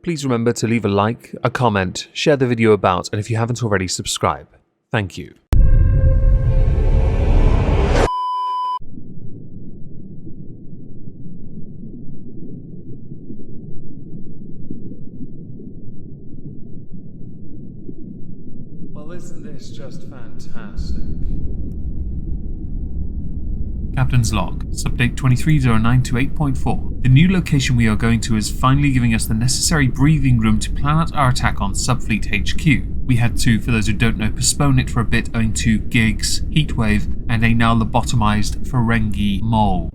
please remember to leave a like, a comment, share the video about, and if you haven't already, subscribe. Thank you. Well, isn't this just fantastic? Captain's log, subdate 230928.4. The new location we are going to is finally giving us the necessary breathing room to plan out our attack on Subfleet HQ. We had to, for those who don't know, postpone it for a bit owing to gigs, heatwave, and a now lobotomized Ferengi mole.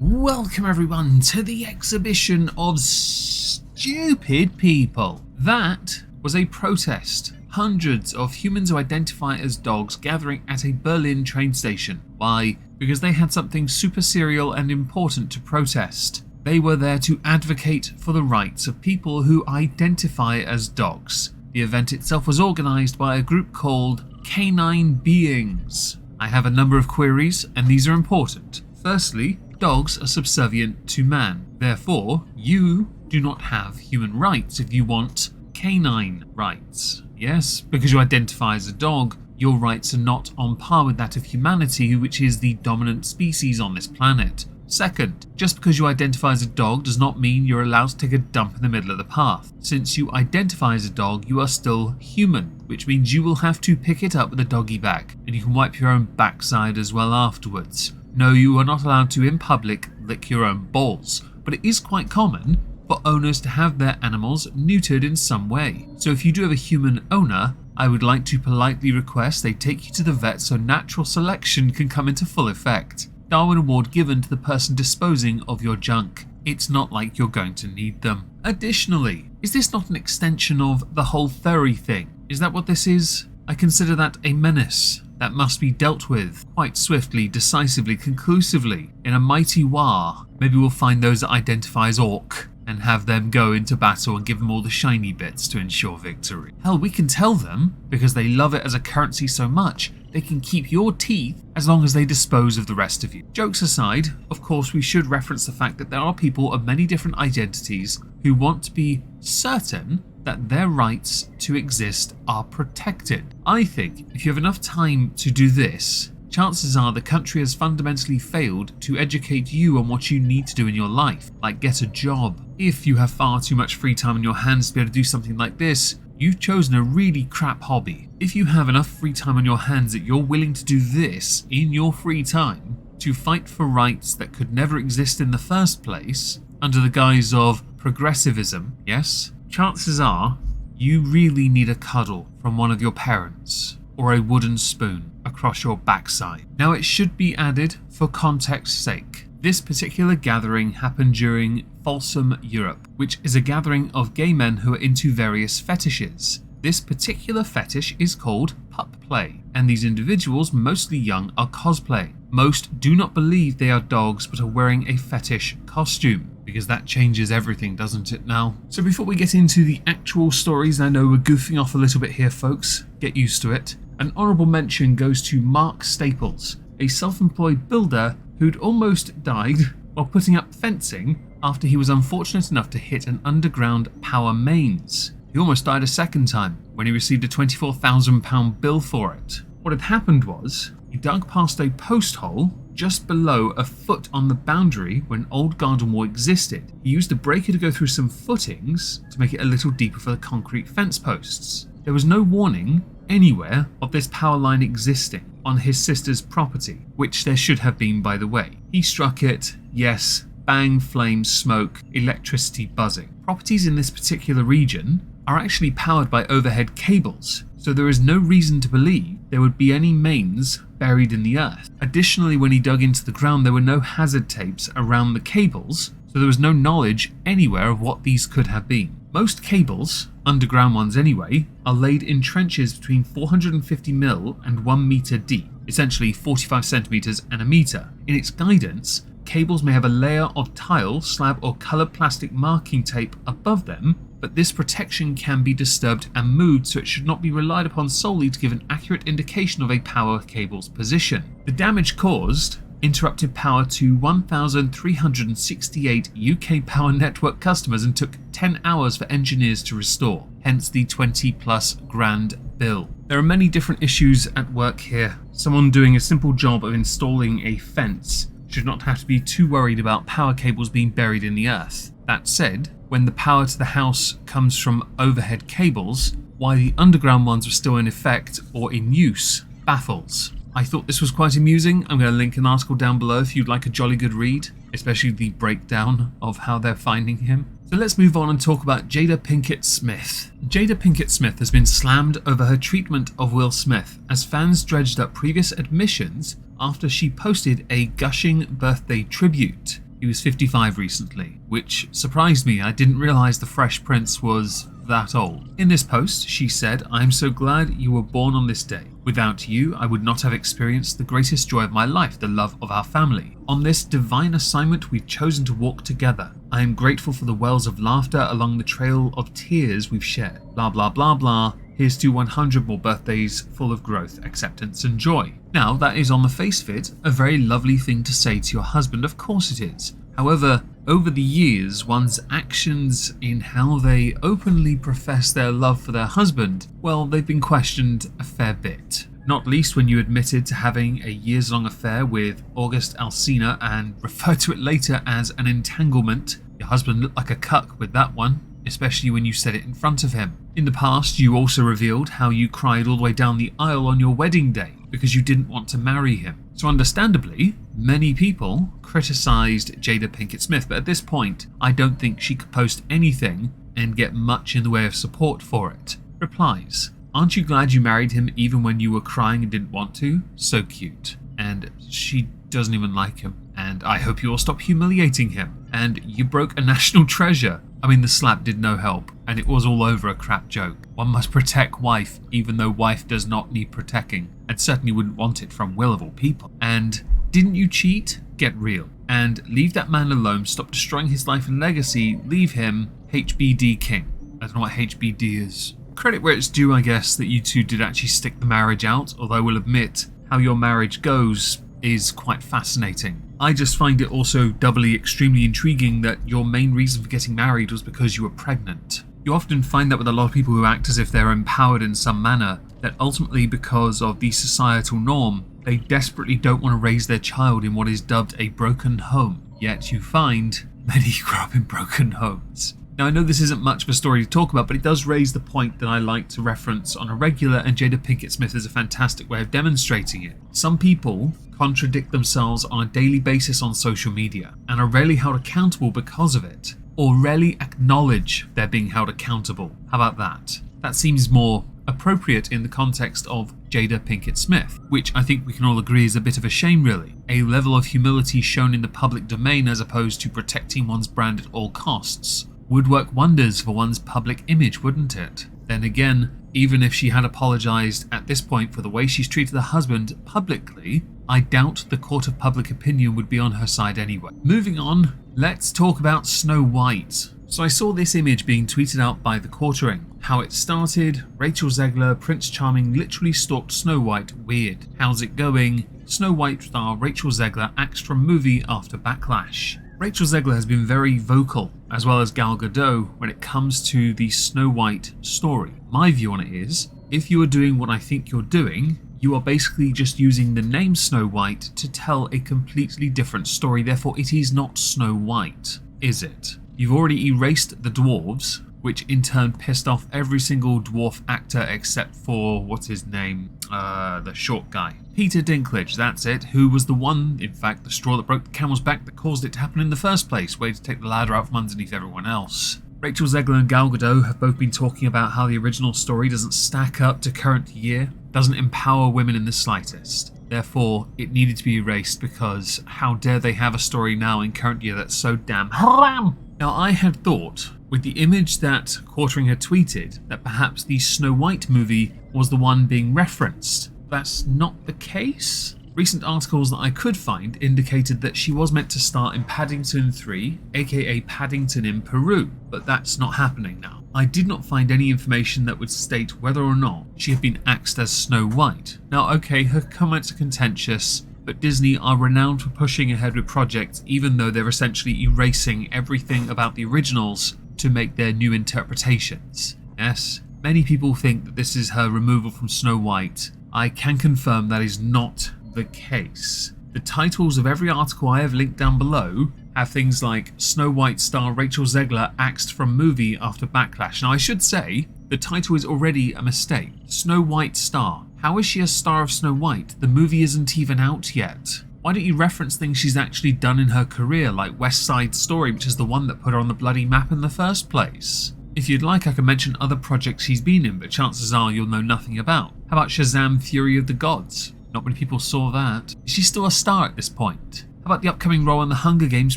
Welcome everyone to the exhibition of stupid people. That was a protest. Hundreds of humans who identify as dogs gathering at a Berlin train station. Why? Because they had something super serial and important to protest. They were there to advocate for the rights of people who identify as dogs. The event itself was organised by a group called Canine Beings. I have a number of queries and these are important. Firstly, dogs are subservient to man. Therefore, you do not have human rights if you want canine rights. Yes, because you identify as a dog, your rights are not on par with that of humanity, which is the dominant species on this planet. Second, just because you identify as a dog does not mean you're allowed to take a dump in the middle of the path. Since you identify as a dog, you are still human, which means you will have to pick it up with a doggy bag, and you can wipe your own backside as well afterwards. No, you are not allowed to in public lick your own balls, but it is quite common for owners to have their animals neutered in some way. So if you do have a human owner, I would like to politely request they take you to the vet so natural selection can come into full effect. Darwin Award given to the person disposing of your junk. It's not like you're going to need them. Additionally, is this not an extension of the whole furry thing? Is that what this is? I consider that a menace that must be dealt with quite swiftly, decisively, conclusively in a mighty war. Maybe we'll find those that identify as orc and have them go into battle and give them all the shiny bits to ensure victory. Hell, we can tell them, because they love it as a currency so much, they can keep your teeth as long as they dispose of the rest of you. Jokes aside, of course we should reference the fact that there are people of many different identities who want to be certain that their rights to exist are protected. I think if you have enough time to do this, chances are the country has fundamentally failed to educate you on what you need to do in your life, like get a job. If you have far too much free time in your hands to be able to do something like this, you've chosen a really crap hobby. If you have enough free time on your hands that you're willing to do this in your free time, to fight for rights that could never exist in the first place, under the guise of progressivism, yes? Chances are you really need a cuddle from one of your parents or a wooden spoon across your backside. Now it should be added for context's sake. This particular gathering happened during Folsom, Europe, which is a gathering of gay men who are into various fetishes. This particular fetish is called pup play, and these individuals, mostly young, are cosplaying. Most do not believe they are dogs but are wearing a fetish costume, because that changes everything, doesn't it now? So before we get into the actual stories, I know we're goofing off a little bit here folks, get used to it. An honourable mention goes to Mark Staples, a self-employed builder who'd almost died while putting up fencing after he was unfortunate enough to hit an underground power mains. He almost died a second time when he received a £24,000 bill for it. What had happened was, he dug past a post hole just below a foot on the boundary when old garden wall existed. He used a breaker to go through some footings to make it a little deeper for the concrete fence posts. There was no warning anywhere of this power line existing on his sister's property, which there should have been, by the way. He struck it, yes, bang, flame, smoke, electricity buzzing. Properties in this particular region are actually powered by overhead cables, so there is no reason to believe there would be any mains buried in the earth. Additionally, when he dug into the ground, there were no hazard tapes around the cables, so there was no knowledge anywhere of what these could have been. Most cables, underground ones anyway, are laid in trenches between 450mm and 1 meter deep, essentially 45 centimeters and a meter. In its guidance, cables may have a layer of tile, slab or coloured plastic marking tape above them but this protection can be disturbed and moved, so it should not be relied upon solely to give an accurate indication of a power cable's position. The damage caused interrupted power to 1,368 UK Power Network customers and took 10 hours for engineers to restore, hence the 20+ grand bill. There are many different issues at work here. Someone doing a simple job of installing a fence should not have to be too worried about power cables being buried in the earth. That said, when the power to the house comes from overhead cables, why the underground ones were still in effect or in use baffles. I thought this was quite amusing. I'm going to link an article down below if you'd like a jolly good read, especially the breakdown of how they're finding him. So let's move on and talk about Jada Pinkett Smith. Jada Pinkett Smith has been slammed over her treatment of Will Smith as fans dredged up previous admissions after she posted a gushing birthday tribute. He was 55 recently, which surprised me. I didn't realise the Fresh Prince was that old. In this post, she said, "I'm so glad you were born on this day. Without you, I would not have experienced the greatest joy of my life, the love of our family. On this divine assignment, we've chosen to walk together. I am grateful for the wells of laughter along the trail of tears we've shared. Blah, blah, blah, blah. Here's to 100 more birthdays full of growth, acceptance and joy." Now, that is on the face of it a very lovely thing to say to your husband, of course it is. However, over the years, one's actions in how they openly profess their love for their husband, well, they've been questioned a fair bit. Not least when you admitted to having a years-long affair with August Alsina and referred to it later as an entanglement. Your husband looked like a cuck with that one, especially when you said it in front of him. In the past, you also revealed how you cried all the way down the aisle on your wedding day because you didn't want to marry him. So understandably, many people criticised Jada Pinkett Smith, but at this point, I don't think she could post anything and get much in the way of support for it. Replies: "Aren't you glad you married him even when you were crying and didn't want to? So cute." And she doesn't even like him. And I hope you all stop humiliating him. And you broke a national treasure. I mean, the slap did no help, and it was all over a crap joke. One must protect wife, even though wife does not need protecting, and certainly wouldn't want it from Will of all people. And didn't you cheat? Get real. And leave that man alone, stop destroying his life and legacy, leave him HBD king. I don't know what HBD is. Credit where it's due, I guess, that you two did actually stick the marriage out, although I will admit, how your marriage goes is quite fascinating. I just find it also doubly extremely intriguing that your main reason for getting married was because you were pregnant. You often find that with a lot of people who act as if they're empowered in some manner, that ultimately because of the societal norm, they desperately don't want to raise their child in what is dubbed a broken home. Yet you find many grow up in broken homes. Now, I know this isn't much of a story to talk about, but it does raise the point that I like to reference on a regular, and Jada Pinkett Smith is a fantastic way of demonstrating it. Some people contradict themselves on a daily basis on social media and are rarely held accountable because of it, or rarely acknowledge they're being held accountable. How about that? That seems more appropriate in the context of Jada Pinkett Smith, which I think we can all agree is a bit of a shame really. A level of humility shown in the public domain as opposed to protecting one's brand at all costs would work wonders for one's public image, wouldn't it? Then again, even if she had apologised at this point for the way she's treated her husband publicly, I doubt the court of public opinion would be on her side anyway. Moving on, let's talk about Snow White. So I saw this image being tweeted out by The Quartering. How it started: Rachel Zegler, Prince Charming literally stalked Snow White, weird. How's it going? Snow White star Rachel Zegler axed from movie after backlash. Rachel Zegler has been very vocal, as well as Gal Gadot, when it comes to the Snow White story. My view on it is, if you are doing what I think you're doing, you are basically just using the name Snow White to tell a completely different story, therefore it is not Snow White, is it? You've already erased the dwarves, which in turn pissed off every single dwarf actor except for, what's his name, the short guy. Peter Dinklage, that's it, who was the one, in fact, the straw that broke the camel's back that caused it to happen in the first place, way to take the ladder out from underneath everyone else. Rachel Zegler and Gal Gadot have both been talking about how the original story doesn't stack up to current year, doesn't empower women in the slightest. Therefore, it needed to be erased because how dare they have a story now in current year that's so damn haram. Now, I had thought, with the image that Quartering had tweeted, that perhaps the Snow White movie was the one being referenced. That's not the case. Recent articles that I could find indicated that she was meant to star in Paddington 3, aka Paddington in Peru, but that's not happening now. I did not find any information that would state whether or not she had been axed as Snow White. Now, okay, her comments are contentious, but Disney are renowned for pushing ahead with projects even though they're essentially erasing everything about the originals to make their new interpretations. Yes, many people think that this is her removal from Snow White. I can confirm that is not the case. The titles of every article I have linked down below have things like Snow White star Rachel Zegler axed from movie after backlash. Now I should say, the title is already a mistake. Snow White star. How is she a star of Snow White? The movie isn't even out yet. Why don't you reference things she's actually done in her career, like West Side Story, which is the one that put her on the bloody map in the first place? If you'd like, I can mention other projects she's been in, but chances are you'll know nothing about. How about Shazam! Fury of the Gods? Not many people saw that. Is she still a star at this point? How about the upcoming role in the Hunger Games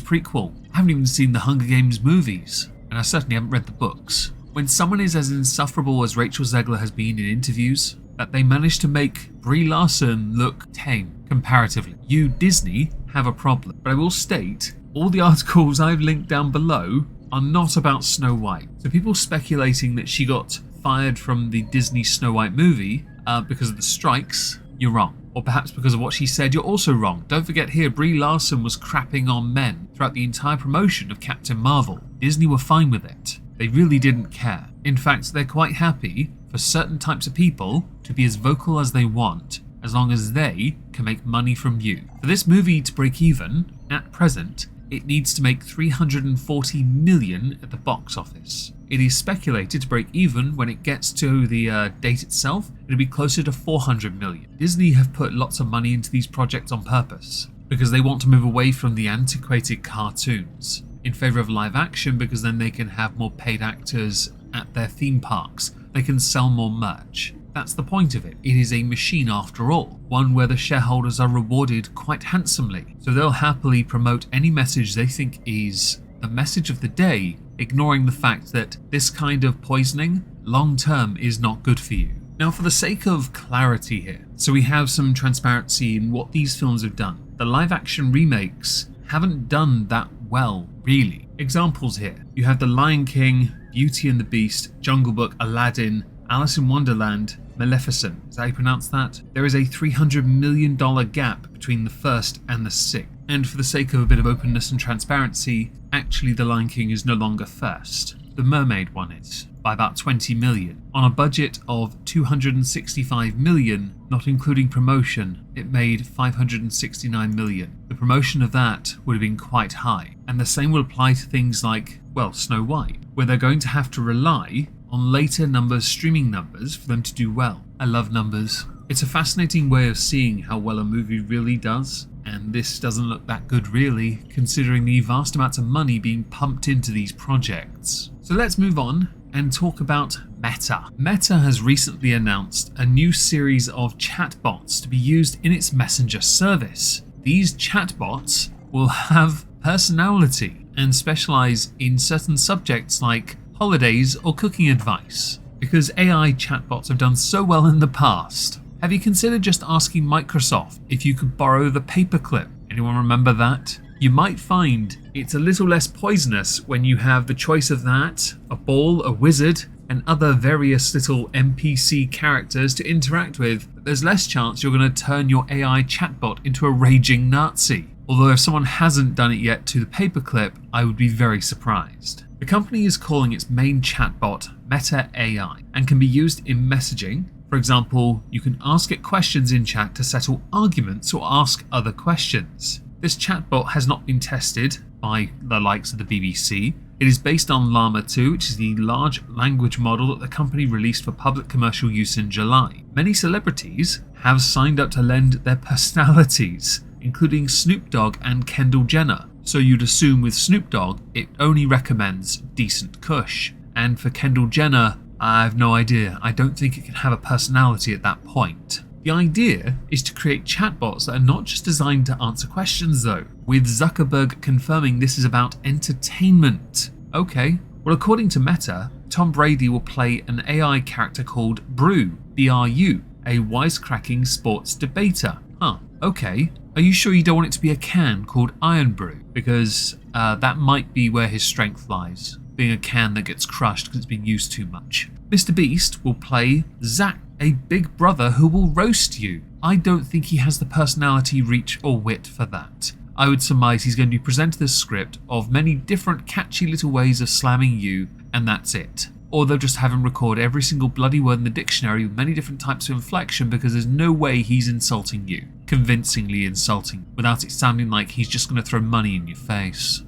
prequel? I haven't even seen the Hunger Games movies, and I certainly haven't read the books. When someone is as insufferable as Rachel Zegler has been in interviews, that they managed to make Brie Larson look tame, comparatively. You, Disney, have a problem. But I will state, all the articles I've linked down below are not about Snow White. So people speculating that she got fired from the Disney Snow White movie because of the strikes, you're wrong. Or perhaps because of what she said, you're also wrong. Don't forget here, Brie Larson was crapping on men throughout the entire promotion of Captain Marvel. Disney were fine with it. They really didn't care. In fact, they're quite happy for certain types of people to be as vocal as they want, as long as they can make money from you. For this movie to break even, at present, it needs to make $340 million at the box office. It is speculated to break even when it gets to the date itself. It'll be closer to $400 million. Disney have put lots of money into these projects on purpose because they want to move away from the antiquated cartoons in favor of live action, because then they can have more paid actors at their theme parks. They can sell more merch. That's the point of it. It is a machine after all, one where the shareholders are rewarded quite handsomely. So they'll happily promote any message they think is the message of the day, ignoring the fact that this kind of poisoning long term is not good for you. Now, for the sake of clarity here, so we have some transparency in what these films have done. The live action remakes haven't done that well, really. Examples here. You have The Lion King, Beauty and the Beast, Jungle Book, Aladdin, Alice in Wonderland, Maleficent. Is that how you pronounce that? There is a $300 million gap between the first and the sixth. And for the sake of a bit of openness and transparency, actually The Lion King is no longer first. The Mermaid one is, by about 20 million. On a budget of 265 million, not including promotion, it made 569 million. The promotion of that would have been quite high. And the same will apply to things like, well, Snow White, where they're going to have to rely on later streaming numbers for them to do well. I love numbers. It's a fascinating way of seeing how well a movie really does, and this doesn't look that good really, considering the vast amounts of money being pumped into these projects. So let's move on and talk about Meta. Meta has recently announced a new series of chatbots to be used in its messenger service. These chatbots will have personality and specialize in certain subjects like holidays or cooking advice, because AI chatbots have done so well in the past. Have you considered just asking Microsoft if you could borrow the paperclip? Anyone remember that? You might find it's a little less poisonous when you have the choice of that, a ball, a wizard, and other various little NPC characters to interact with. But there's less chance you're going to turn your AI chatbot into a raging Nazi. Although if someone hasn't done it yet to the paperclip, I would be very surprised. The company is calling its main chatbot Meta AI and can be used in messaging. For example, you can ask it questions in chat to settle arguments or ask other questions. This chatbot has not been tested by the likes of the BBC. It is based on Llama 2, which is the large language model that the company released for public commercial use in July. Many celebrities have signed up to lend their personalities, including Snoop Dogg and Kendall Jenner. So you'd assume with Snoop Dogg, it only recommends decent kush. And for Kendall Jenner, I have no idea. I don't think it can have a personality at that point. The idea is to create chatbots that are not just designed to answer questions though, with Zuckerberg confirming this is about entertainment. Okay, well according to Meta, Tom Brady will play an AI character called Brew, B-R-U, a wisecracking sports debater. Huh, okay. Are you sure you don't want it to be a can called Iron Brew? Because that might be where his strength lies. being a can that gets crushed because it's been used too much. Mr. Beast will play Zack, a big brother who will roast you. I don't think he has the personality, reach or wit for that. I would surmise he's going to be presented this script of many different catchy little ways of slamming you, and that's it. Or they'll just have him record every single bloody word in the dictionary with many different types of inflection, because there's no way he's insulting you, convincingly insulting, without it sounding like he's just going to throw money in your face.